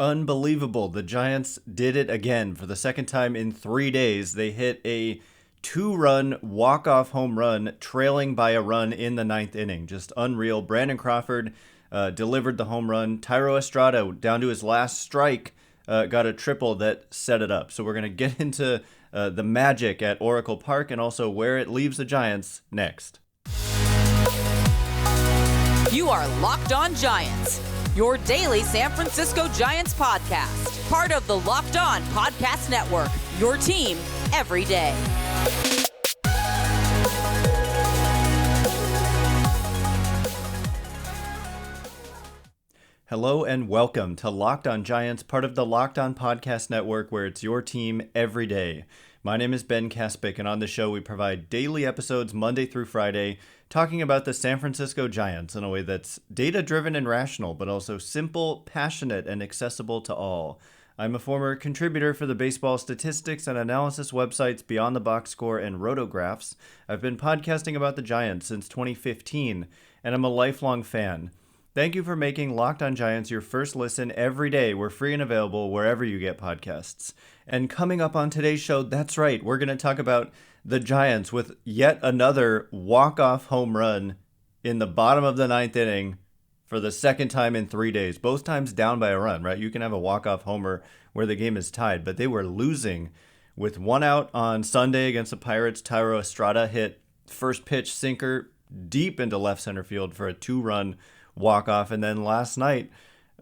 Unbelievable. The Giants did it again for the second time in 3 days. They hit a 2-run walk-off home run, trailing by a run in the ninth inning. Just unreal. Brandon Crawford delivered the home run. Thairo Estrada, down to his last strike, got a triple that set it up. So we're going to get into the magic at Oracle Park and also where it leaves the Giants next. You are Locked On Giants, your daily San Francisco Giants podcast. Part of the Locked On Podcast Network, your team every day. Hello and welcome to Locked On Giants, part of the Locked On Podcast Network, where it's your team every day. My name is Ben Kaspick, and on the show we provide daily episodes Monday through Friday, talking about the San Francisco Giants in a way that's data-driven and rational, but also simple, passionate, and accessible to all. I'm a former contributor for the baseball statistics and analysis websites Beyond the Box Score and Rotographs. I've been podcasting about the Giants since 2015, and I'm a lifelong fan. Thank you for making Locked On Giants your first listen every day. We're free and available wherever you get podcasts. And coming up on today's show, that's right, we're going to talk about the Giants with yet another walk-off home run in the bottom of the ninth inning for the second time in 3 days. Both times down by a run, right? You can have a walk-off homer where the game is tied, but they were losing with one out on Sunday against the Pirates. Thairo Estrada hit first pitch sinker deep into left center field for a 2-run walk-off. And then last night,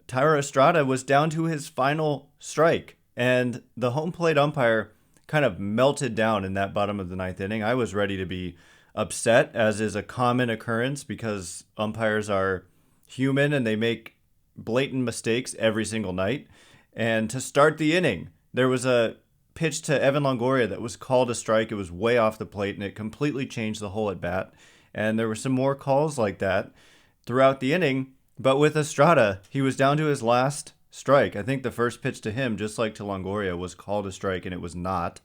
Thairo Estrada was down to his final strike, and the home plate umpire kind of melted down in that bottom of the ninth inning. I was ready to be upset, as is a common occurrence, because umpires are human and they make blatant mistakes every single night. And to start the inning, there was a pitch to Evan Longoria that was called a strike. It was way off the plate, and it completely changed the whole at bat. And there were some more calls like that throughout the inning, but with Estrada, he was down to his last strike. I think the first pitch to him, just like to Longoria, was called a strike, and it was not.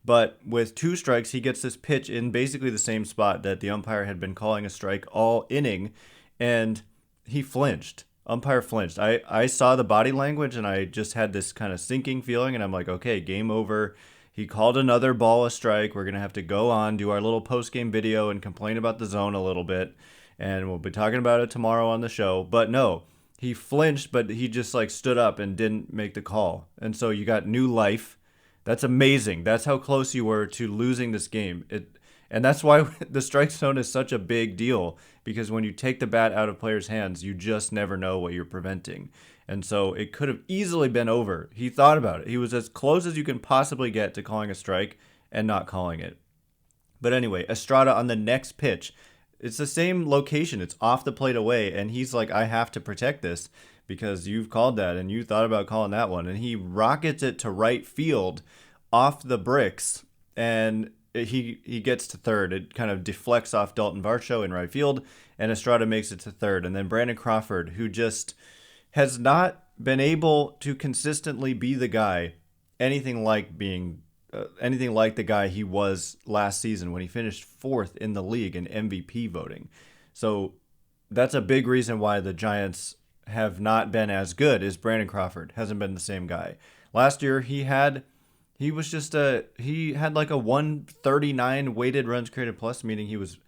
But with 2 strikes, he gets this pitch in basically the same spot that the umpire had been calling a strike all inning, and he flinched. Umpire flinched. I saw the body language, and I just had this kind of sinking feeling, and I'm like, okay, game over. He called another ball a strike. We're going to have to go on, do our little post-game video, and complain about the zone a little bit. And we'll be talking about it tomorrow on the show. But no, he flinched, but he just stood up and didn't make the call. And so you got new life. That's amazing. That's how close you were to losing this game. And that's why the strike zone is such a big deal, because when you take the bat out of players' hands, you just never know what you're preventing. And so it could have easily been over. He thought about it. He was as close as you can possibly get to calling a strike and not calling it. But anyway, Estrada on the next pitch, it's the same location. It's off the plate away. And he's like, I have to protect this because you've called that and you thought about calling that one. And he rockets it to right field off the bricks. And he gets to third. It kind of deflects off Dalton Varsho in right field. And Estrada makes it to third. And then Brandon Crawford, who just has not been able to consistently be the guy, anything like the guy he was last season when he finished 4th in the league in MVP voting. So that's a big reason why the Giants have not been as good, as Brandon Crawford hasn't been the same guy. Last year he had like a 139 weighted runs created plus, meaning he was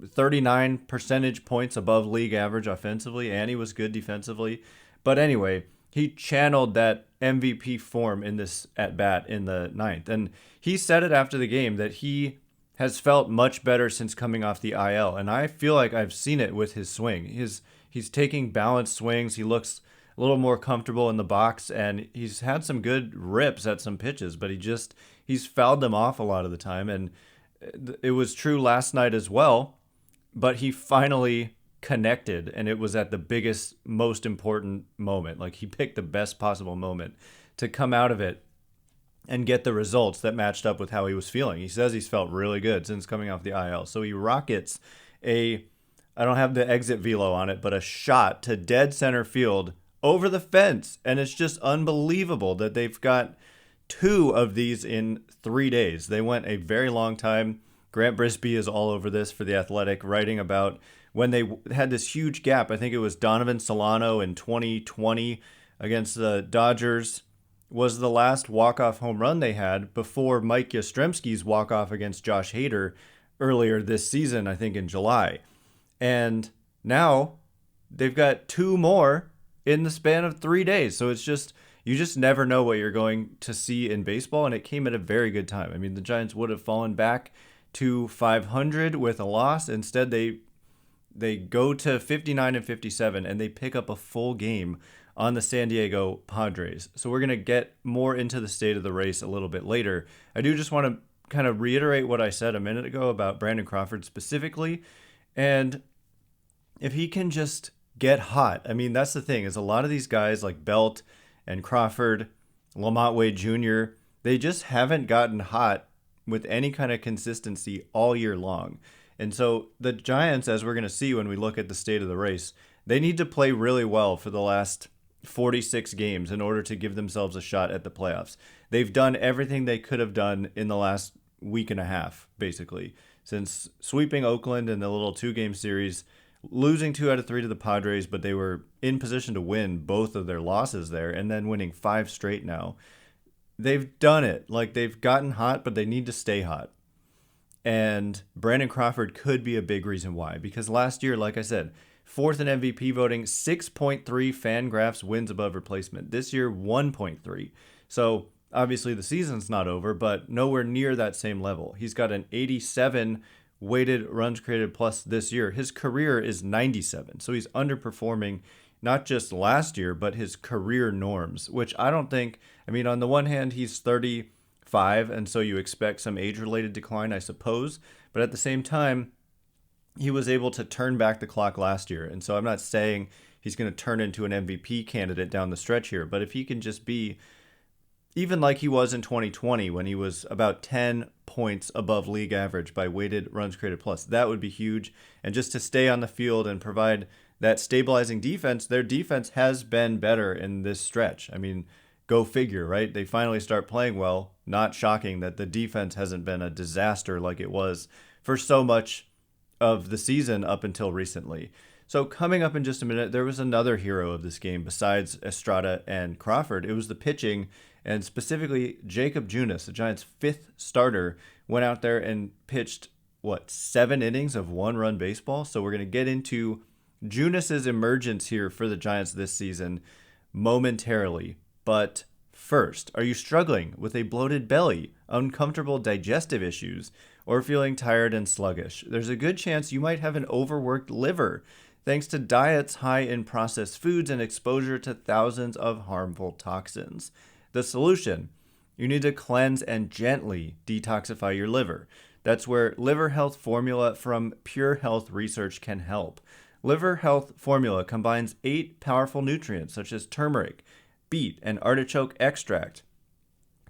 39 percentage points above league average offensively, and he was good defensively. But anyway, he channeled that MVP form in this at-bat in the ninth. And he said it after the game that he has felt much better since coming off the IL. And I feel like I've seen it with his swing. He's taking balanced swings. He looks a little more comfortable in the box, and he's had some good rips at some pitches, but he's fouled them off a lot of the time. And it was true last night as well, but he finally connected, and it was at the biggest, most important moment. Like, he picked the best possible moment to come out of it and get the results that matched up with how he was feeling. He says he's felt really good since coming off the IL. So he rockets I don't have the exit velo on it, but a shot to dead center field over the fence. And it's just unbelievable that they've got 2 of these in 3 days. They went a very long time. Grant Brisbee is all over this for The Athletic, writing about when they had this huge gap. I think it was Donovan Solano in 2020 against the Dodgers was the last walk-off home run they had before Mike Yastrzemski's walk-off against Josh Hader earlier this season, I think in July. And now they've got 2 more in the span of 3 days. So it's just, you just never know what you're going to see in baseball, and it came at a very good time. I mean, the Giants would have fallen back to 500 with a loss. Instead, they go to 59 and 57, and they pick up a full game on the San Diego Padres. So we're going to get more into the state of the race a little bit later. I do just want to kind of reiterate what I said a minute ago about Brandon Crawford specifically. And if he can just get hot, I mean, that's the thing, is a lot of these guys like Belt and Crawford, Lamont Wade Jr., they just haven't gotten hot with any kind of consistency all year long. And so the Giants, as we're going to see when we look at the state of the race, they need to play really well for the last 46 games in order to give themselves a shot at the playoffs. They've done everything they could have done in the last week and a half, basically, since sweeping Oakland in the little 2-game series, losing 2 out of 3 to the Padres, but they were in position to win both of their losses there, and then winning 5 straight now. They've done it. Like, they've gotten hot, but they need to stay hot. And Brandon Crawford could be a big reason why, because last year, like I said, 4th in MVP voting, 6.3 Fangraphs wins above replacement. This year, 1.3. So obviously the season's not over, but nowhere near that same level. He's got an 87 weighted runs created plus this year. His career is 97. So he's underperforming not just last year, but his career norms, which I don't think, I mean, on the one hand, he's 35, and so you expect some age-related decline, I suppose. But at the same time, he was able to turn back the clock last year. And so I'm not saying he's going to turn into an MVP candidate down the stretch here, but if he can just be even like he was in 2020 when he was about 10 points above league average by weighted runs created plus, that would be huge. And just to stay on the field and provide that stabilizing defense, their defense has been better in this stretch. I mean, go figure, right? They finally start playing well. Not shocking that the defense hasn't been a disaster like it was for so much of the season up until recently. So coming up in just a minute, there was another hero of this game besides Estrada and Crawford. It was the pitching, and specifically Jakob Junis, the Giants' 5th starter, went out there and pitched, 7 innings of 1-run baseball? So we're going to get into Junis' emergence here for the Giants this season momentarily. But first, are you struggling with a bloated belly, uncomfortable digestive issues, or feeling tired and sluggish? There's a good chance you might have an overworked liver, thanks to diets high in processed foods and exposure to thousands of harmful toxins. The solution: you need to cleanse and gently detoxify your liver. That's where Liver Health Formula from Pure Health Research can help. Liver Health Formula combines 8 powerful nutrients such as turmeric, beet, and artichoke extract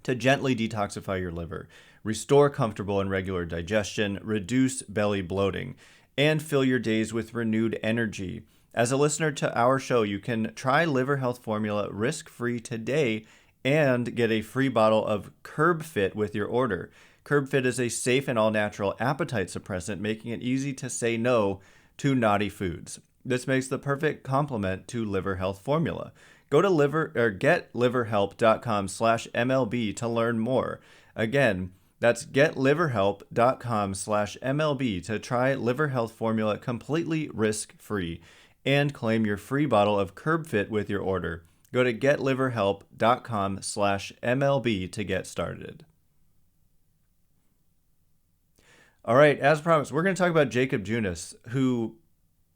to gently detoxify your liver, restore comfortable and regular digestion, reduce belly bloating, and fill your days with renewed energy. As a listener to our show, you can try Liver Health Formula risk-free today and get a free bottle of Curb Fit with your order. Curb Fit is a safe and all-natural appetite suppressant, making it easy to say no to naughty foods. This makes the perfect complement to Liver Health Formula. Go to getliverhelp.com/MLB to learn more. Again, that's getliverhelp.com/MLB to try Liver Health Formula completely risk-free and claim your free bottle of Curb Fit with your order. Go to getliverhelp.com/MLB to get started. All right, as promised, we're going to talk about Jakob Junis, who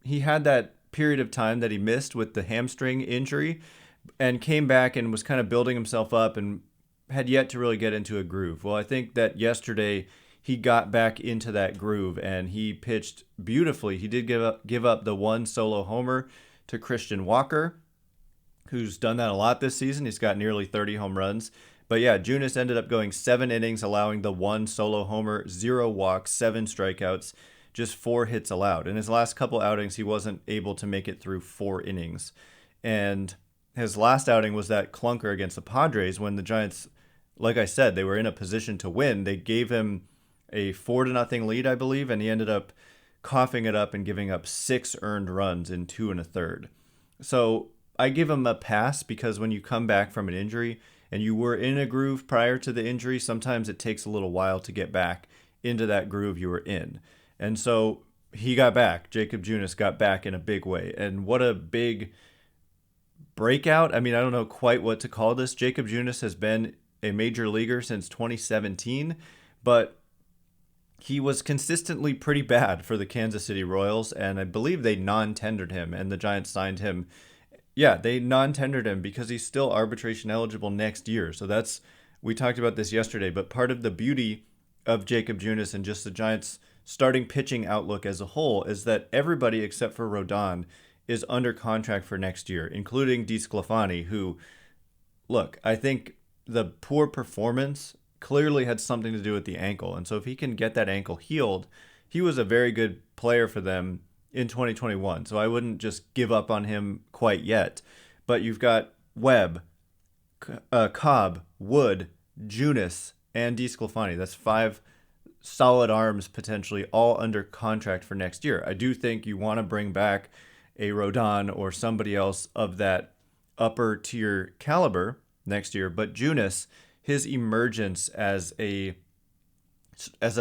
he had that period of time that he missed with the hamstring injury and came back and was kind of building himself up and had yet to really get into a groove. Well, I think that yesterday he got back into that groove and he pitched beautifully. He did give up the 1 solo homer to Christian Walker, who's done that a lot this season. He's got nearly 30 home runs. But yeah, Junis ended up going 7 innings, allowing the 1 solo homer, 0 walks, 7 strikeouts, just 4 hits allowed. In his last couple outings, he wasn't able to make it through 4 innings. And his last outing was that clunker against the Padres when the Giants, like I said, they were in a position to win. They gave him a 4-0 lead, I believe, and he ended up coughing it up and giving up 6 earned runs in 2 1/3. So I give him a pass because when you come back from an injury and you were in a groove prior to the injury, sometimes it takes a little while to get back into that groove you were in. And so he got back. Jakob Junis got back in a big way. And what a big breakout. I mean, I don't know quite what to call this. Jakob Junis has been a major leaguer since 2017, but he was consistently pretty bad for the Kansas City Royals, and I believe they non-tendered him, and the Giants signed him. Yeah, they non-tendered him because he's still arbitration eligible next year. So we talked about this yesterday, but part of the beauty of Jakob Junis and just the Giants' starting pitching outlook as a whole is that everybody except for Rodon is under contract for next year, including DeSclafani, who, look, I think the poor performance clearly had something to do with the ankle. And so if he can get that ankle healed, he was a very good player for them in 2021. So I wouldn't just give up on him quite yet. But you've got Webb, Cobb, Wood, Junis, and DeSclafani. That's 5 solid arms potentially all under contract for next year. I do think you want to bring back a Rodon or somebody else of that upper tier caliber next year. But Junis, his emergence as a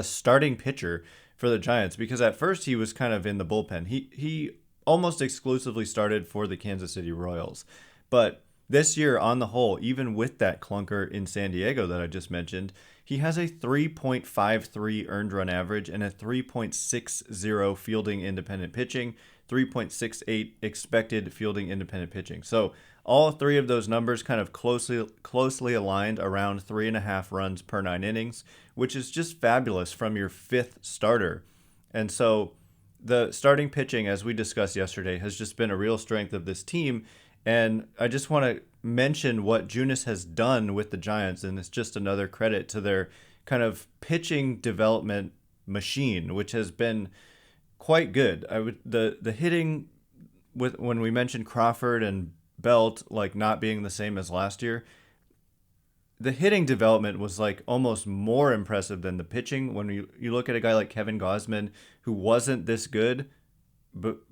starting pitcher for the Giants, because at first he was kind of in the bullpen. He almost exclusively started for the Kansas City Royals. But this year, on the whole, even with that clunker in San Diego that I just mentioned, he has a 3.53 earned run average and a 3.60 fielding independent pitching, 3.68 expected fielding independent pitching. So all 3 of those numbers kind of closely aligned around 3.5 runs per 9 innings, which is just fabulous from your 5th starter. And so the starting pitching, as we discussed yesterday, has just been a real strength of this team. And I just want to mention what Junis has done with the Giants, and it's just another credit to their kind of pitching development machine, which has been quite good. The hitting, with when we mentioned Crawford and Belt like not being the same as last year, the hitting development was like almost more impressive than the pitching. When you look at a guy like Kevin Gausman, who wasn't this good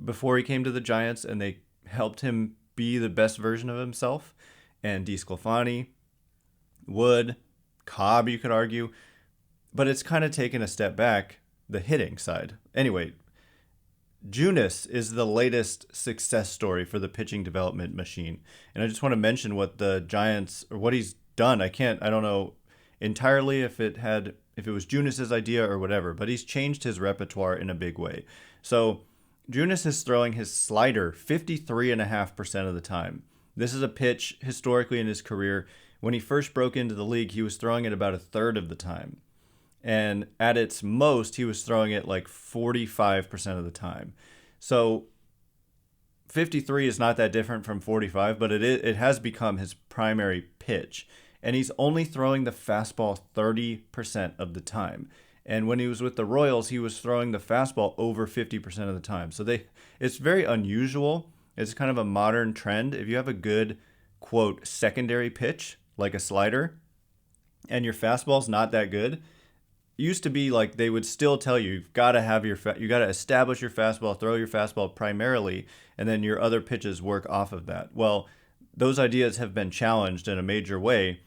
before he came to the Giants, and they helped him be the best version of himself, and DeSclafani, Wood, Cobb, you could argue, but it's kind of taken a step back, the hitting side. Anyway, Junis is the latest success story for the pitching development machine. And I just want to mention what the Giants, or what he's done. I don't know entirely if it was Junis's idea or whatever, but he's changed his repertoire in a big way. So Junis is throwing his slider 53.5% of the time. This is a pitch historically in his career. When he first broke into the league, he was throwing it about a third of the time. And at its most, he was throwing it like 45% of the time. So 53 is not that different from 45, but it has become his primary pitch. And he's only throwing the fastball 30% of the time. And when he was with the Royals, he was throwing the fastball over 50% of the time. So it's very unusual. It's kind of a modern trend. If you have a good, quote, secondary pitch, like a slider, and your fastball's not that good, it used to be like they would still tell you, you've got to you got to establish your fastball, throw your fastball primarily, and then your other pitches work off of that. Well, those ideas have been challenged in a major way.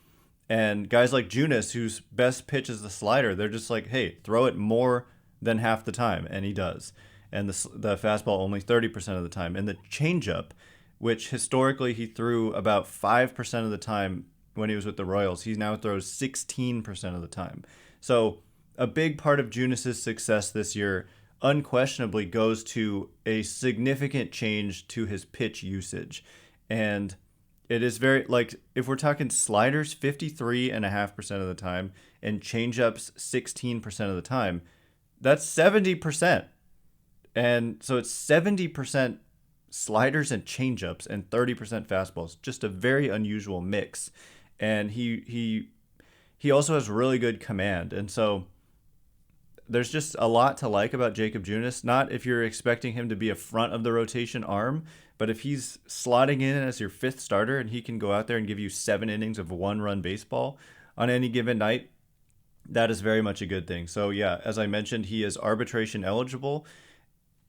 And guys like Junis, whose best pitch is the slider, they're just like, hey, throw it more than half the time. And he does. And the fastball only 30% of the time. And the changeup, which historically he threw about 5% of the time when he was with the Royals, he now throws 16% of the time. So a big part of Junis's success this year unquestionably goes to a significant change to his pitch usage. And it is very, like, if we're talking sliders 53.5% of the time and changeups 16% of the time, that's 70%. And so it's 70% sliders and changeups and 30% fastballs. Just a very unusual mix. And he also has really good command. And so there's just a lot to like about Jakob Junis. Not if you're expecting him to be a front of the rotation arm, but if he's slotting in as your 5th starter and he can go out there and give you 7 innings of 1-run baseball on any given night, that is very much a good thing. So yeah, as I mentioned, he is arbitration eligible.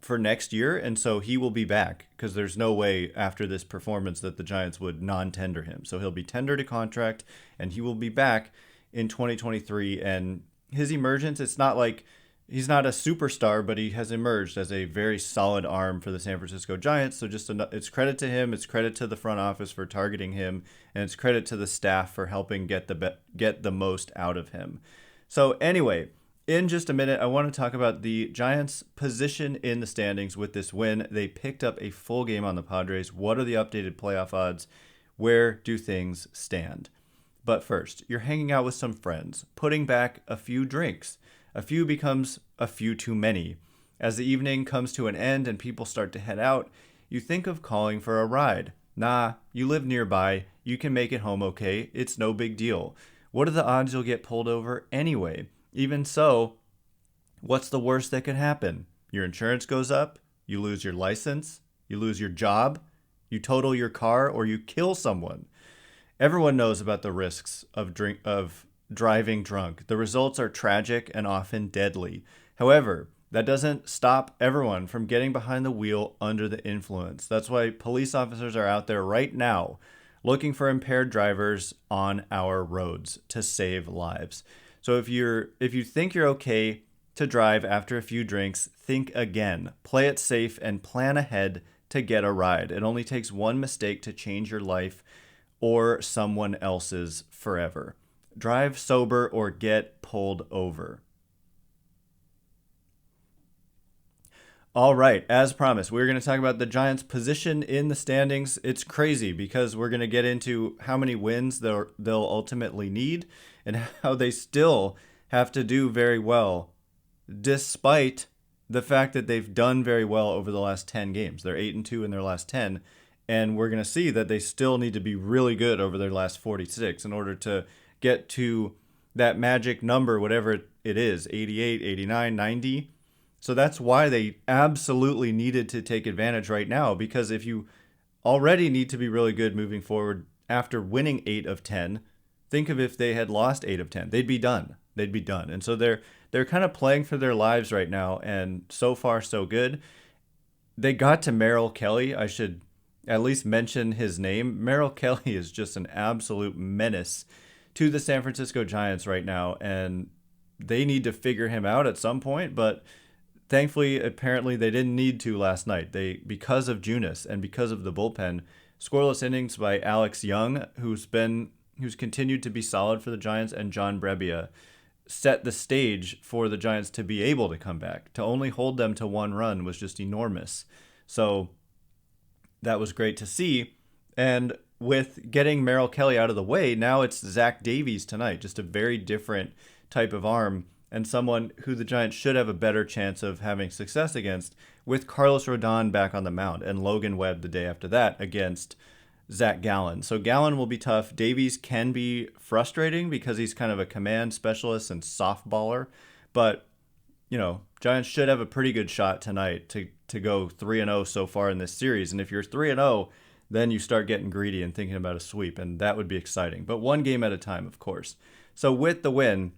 for next year, and so he will be back because there's no way after this performance that the Giants would non-tender him. So he'll be tendered a contract, and he will be back in 2023. And his emergence, it's not like he's not a superstar, but he has emerged as a very solid arm for the San Francisco Giants. So it's credit to him, it's credit to the front office for targeting him, and it's credit to the staff for helping get the most out of him. So anyway, in just a minute, I want to talk about the Giants' position in the standings with this win. They picked up a full game on the Padres. What are the updated playoff odds? Where do things stand? But first, you're hanging out with some friends, putting back a few drinks. A few becomes a few too many. As the evening comes to an end and people start to head out, you think of calling for a ride. Nah, you live nearby. You can make it home okay. It's no big deal. What are the odds you'll get pulled over anyway? Even so, what's the worst that could happen? Your insurance goes up, you lose your license, you lose your job, you total your car, or you kill someone. Everyone knows about the risks of driving drunk. The results are tragic and often deadly. However, that doesn't stop everyone from getting behind the wheel under the influence. That's why police officers are out there right now looking for impaired drivers on our roads to save lives. So if you think you're okay to drive after a few drinks, think again. Play it safe and plan ahead to get a ride. It only takes one mistake to change your life or someone else's forever. Drive sober or get pulled over. All right, as promised, we're going to talk about the Giants' position in the standings. It's crazy because we're going to get into how many wins they'll ultimately need and how they still have to do very well, despite the fact that they've done very well over the last 10 games. They're 8-2 in their last 10, and we're going to see that they still need to be really good over their last 46 in order to get to that magic number, whatever it is, 88, 89, 90. So that's why they absolutely needed to take advantage right now, because if you already need to be really good moving forward after winning 8 of 10, think of if they had lost 8 of 10. They'd be done. And so they're kind of playing for their lives right now, and so far so good. They got to Merrill Kelly. I should at least mention his name. Merrill Kelly is just an absolute menace to the San Francisco Giants right now, and they need to figure him out at some point, but thankfully, apparently they didn't need to last night. Because of Junis and because of the bullpen, scoreless innings by Alex Young, who's continued to be solid for the Giants, and John Brebbia set the stage for the Giants to be able to come back. To only hold them to one run was just enormous. So that was great to see. And with getting Merrill Kelly out of the way, now it's Zach Davies tonight, just a very different type of arm and someone who the Giants should have a better chance of having success against, with Carlos Rodon back on the mound and Logan Webb the day after that against Zach Gallen. So Gallen will be tough. Davies can be frustrating because he's kind of a command specialist and softballer, but Giants should have a pretty good shot tonight to go 3-0 so far in this series. And if you're 3-0, then you start getting greedy and thinking about a sweep, and that would be exciting. But one game at a time, of course. So with the win,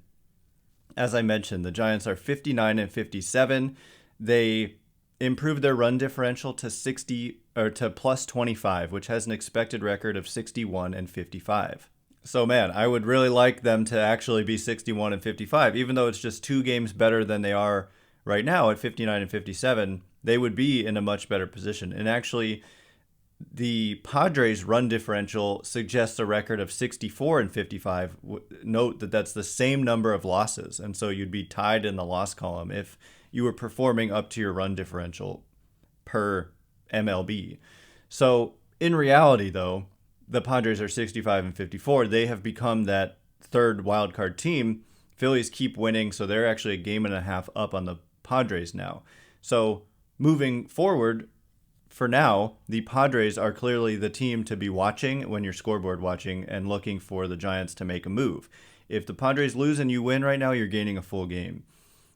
as I mentioned, the Giants are 59-57. They improved their run differential to plus 25, which has an expected record of 61-55. So man, I would really like them to actually be 61-55, even though it's just 2 games better than they are right now at 59-57. They would be in a much better position. And actually, the Padres' run differential suggests a record of 64-55. Note that that's the same number of losses, and so you'd be tied in the loss column if you were performing up to your run differential per MLB. So in reality, though, the Padres are 65-54. They have become that third wildcard team. Phillies keep winning, so they're actually a game and a half up on the Padres now. So moving forward, for now, the Padres are clearly the team to be watching when you're scoreboard watching and looking for the Giants to make a move. If the Padres lose and you win right now, you're gaining a full game.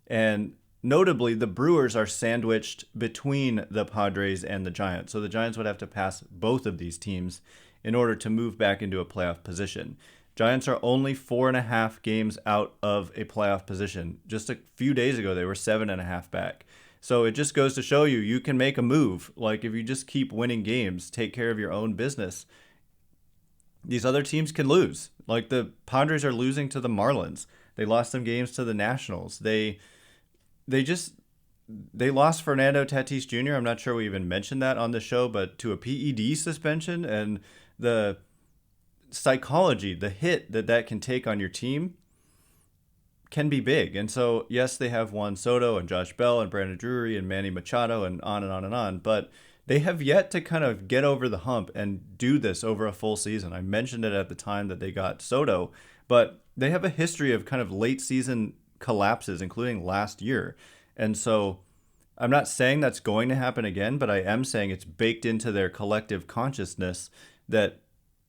And notably, the Brewers are sandwiched between the Padres and the Giants. So the Giants would have to pass both of these teams in order to move back into a playoff position. Giants are only 4.5 games out of a playoff position. Just a few days ago, they were 7.5 back. So it just goes to show you can make a move. Like if you just keep winning games, take care of your own business, these other teams can lose. Like the Padres are losing to the Marlins. They lost some games to the Nationals. They lost Fernando Tatis Jr. I'm not sure we even mentioned that on the show, but to a PED suspension, and the psychology, the hit that can take on your team can be big. And so, yes, they have Juan Soto and Josh Bell and Brandon Drury and Manny Machado and on and on and on, but they have yet to kind of get over the hump and do this over a full season. I mentioned it at the time that they got Soto, but they have a history of kind of late season collapses, including last year. And so I'm not saying that's going to happen again, but I am saying it's baked into their collective consciousness that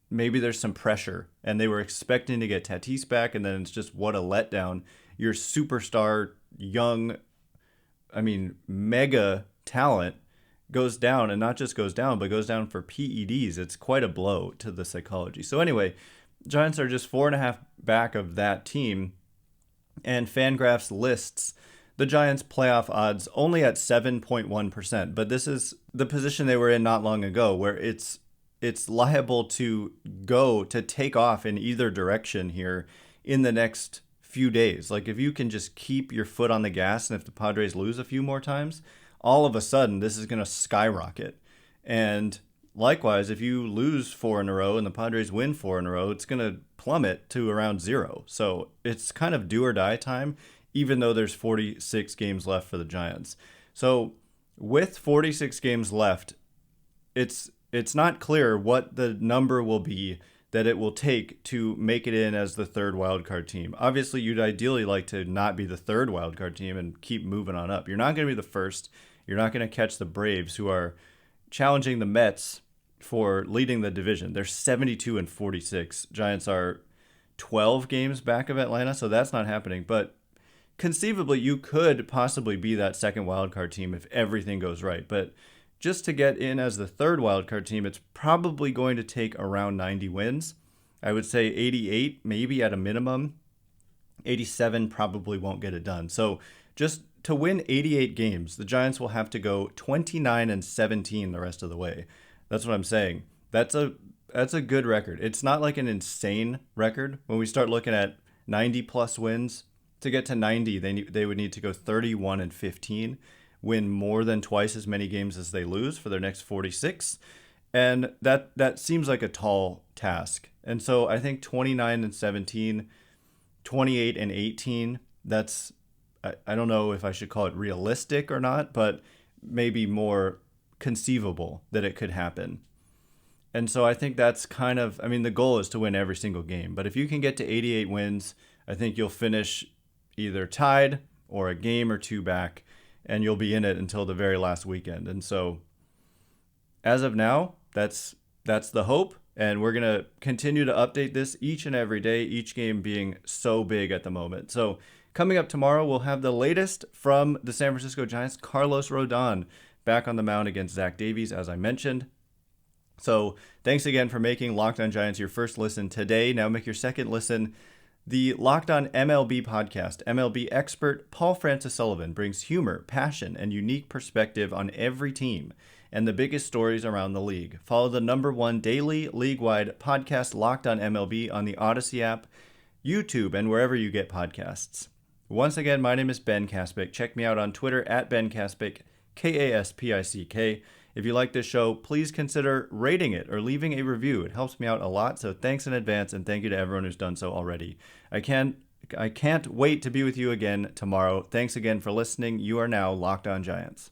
maybe there's some pressure, and they were expecting to get Tatis back, and then it's just what a letdown. Your superstar, young, mega talent goes down, and not just goes down, but goes down for PEDs. It's quite a blow to the psychology. So anyway, Giants are just 4.5 back of that team, and Fangraphs lists the Giants' playoff odds only at 7.1%. But this is the position they were in not long ago, where it's liable to take off in either direction here in the next few days. Like if you can just keep your foot on the gas, and if the Padres lose a few more times, all of a sudden this is going to skyrocket. And likewise, if you lose 4 in a row and the Padres win 4 in a row, it's going to plummet to around 0. So it's kind of do or die time, even though there's 46 games left for the Giants. So with 46 games left, it's not clear what the number will be that it will take to make it in as the third wildcard team. Obviously, you'd ideally like to not be the third wildcard team and keep moving on up. You're not going to be the first. You're not going to catch the Braves, who are challenging the Mets for leading the division. They're 72 and 46. Giants are 12 games back of Atlanta, so that's not happening. But conceivably, you could possibly be that second wildcard team if everything goes right. But just to get in as the third wildcard team, it's probably going to take around 90 wins. I would say 88, maybe at a minimum. 87 probably won't get it done. So just to win 88 games, the Giants will have to go 29 and 17 the rest of the way. That's what I'm saying. That's a good record. It's not like an insane record. When we start looking at 90 plus wins, to get to 90, they would need to go 31 and 15. Win more than twice as many games as they lose for their next 46. And that seems like a tall task. And so I think 29 and 17, 28 and 18, that's, I don't know if I should call it realistic or not, but maybe more conceivable that it could happen. And so I think that's kind of, the goal is to win every single game. But if you can get to 88 wins, I think you'll finish either tied or a game or two back, and you'll be in it until the very last weekend. And so as of now, that's the hope. And we're going to continue to update this each and every day, each game being so big at the moment. So coming up tomorrow, we'll have the latest from the San Francisco Giants. Carlos Rodon back on the mound against Zach Davies, as I mentioned. So thanks again for making Locked On Giants your first listen today. Now make your second listen the Locked On MLB podcast. MLB expert Paul Francis Sullivan brings humor, passion, and unique perspective on every team and the biggest stories around the league. Follow the #1 daily league-wide podcast Locked On MLB on the Odyssey app, YouTube, and wherever you get podcasts. Once again, my name is Ben Kaspick. Check me out on Twitter at Ben Kaspick, Kaspick. If you like this show, please consider rating it or leaving a review. It helps me out a lot, so thanks in advance, and thank you to everyone who's done so already. I can't wait to be with you again tomorrow. Thanks again for listening. You are now Locked On Giants.